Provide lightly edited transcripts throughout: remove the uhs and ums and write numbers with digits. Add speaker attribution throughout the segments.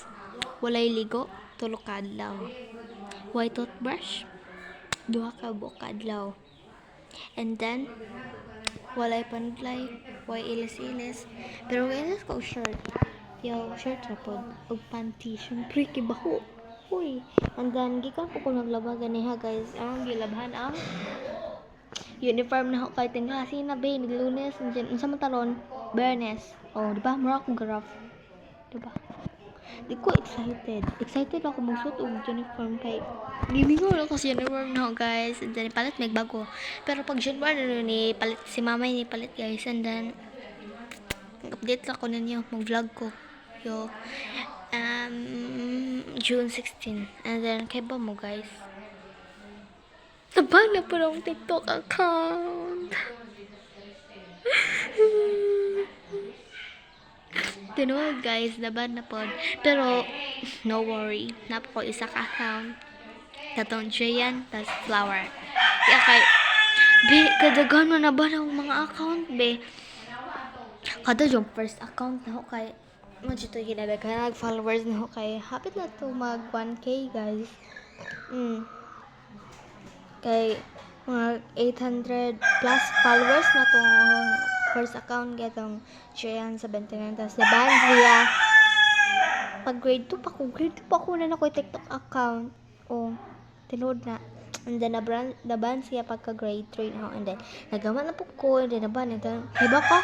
Speaker 1: guys. Walay ligo, tulo ka adlaw. White toothbrush, duha ka buok ka adlaw. And then, walay panudlay, way ilis-ilis. Pero ilis ko shirt. Yo, shirt na po. Og panty. Siyempre, kibaho. Uy. And then, gikan po ko naglaba ganiha guys. Ang gilabhan ang uniform na ako kahit yung klase na ba, naglunes, unsa man taron, Bernes. Oh, di ba? Mura akong graph. Di ba? Di ko excited. Excited ako magsuot og uniform kay gimingo na ako sa uniform na ako, guys. And then, palit may bago. Pero pag January ni palit, si mama ni palit guys. And then, update lang ko ninyo, mag-vlog ko. Yo, June 16. And then, kay ba mo guys? Naban na po ng TikTok account. Tinuod guys, naban na po. Pero, no worry. Napa ko isa ka account. Tatong Jayan, tas Flower. Kaya kay, be, kadagan mo na ba ng mga account, be? Kada yung first account na ho kay, dito ginadagan, nag-followers na ho kay, hapit na to mag 1K guys. Kay mga 800 plus followers na tong first account gatong Jayan 79 tas naban siya pag grade 2 pa ko na nakoy TikTok account o tinod na. And then naban siya pagka grade 3 na. And then nagama na po ko. And then naban iba ka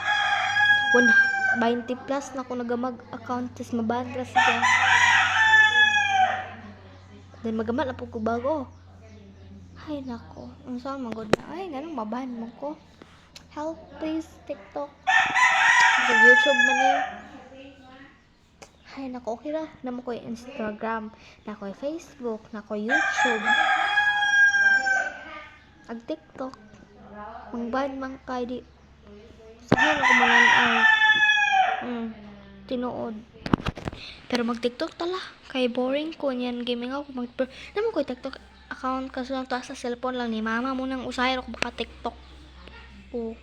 Speaker 1: 20 plus na ko nagamag account tas maban ra siya. Then magamat na po ko bago. Ay, nako. Ang saan magod na. Ay, ganun, mabahan mo ko. Help, please, TikTok. Sa YouTube man eh. Ay, nako, okay ra. Naman ko yung Instagram. Na ko yung Facebook. Na ko YouTube. Ag TikTok. Mangbahan man kayo di. Sabihin ako manan ang tinuod. Pero mag-TikTok tala. Kay boring ko niyan. Gaming ako. Naman ko yung TikTok account kasi lang taas sa cellphone lang ni mama mo nang usahay ako baka TikTok. Oh.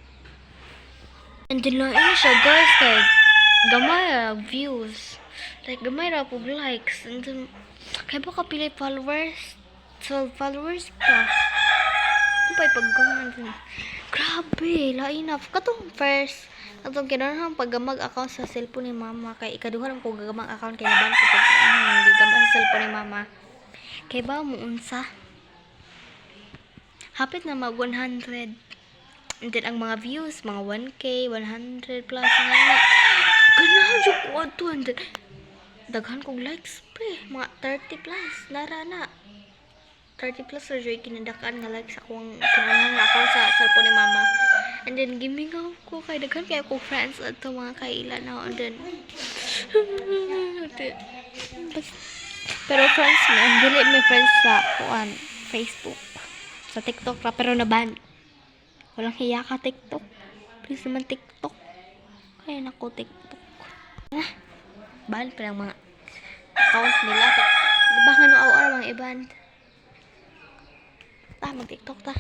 Speaker 1: And then lang siya guys kay gamay ra views. Like gamay ra po likes. And then kay baka pili followers. 12 followers pa. Ano pa ipaggaman din. Grabe, lain na. Katong first atong kinahanglan paggamag account sa cellphone ni mama kay ikaduha lang ko gagamag account kay naban ko pag gigamag sa cellphone ni mama. Kay ba mo unsa? Hapit na mag 100. And then ang mga views, mga 1K, 100 plus nga na. Ganahan siya ko ato. And then, daghan kong likes, pre. Mga 30 plus. Nara na. 30 plus sa joy kinadakaan nga likes akong kinanahan ako sa cellphone ni mama. And then, gimingaw ko kay daghan kaya ko friends ato mga kailan na. And then, pero friends man, dili may friends sa Facebook. Sa TikTok ra, pero naban. Walang hiya ka TikTok. Please naman TikTok. Kaya nako TikTok. Ban pa lang mga account nila. Diba nga no awar mga iban. Mag TikTok ta.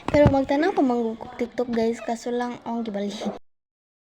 Speaker 1: Pero magtanaw pa manggugok TikTok guys. Kaso lang, gibali.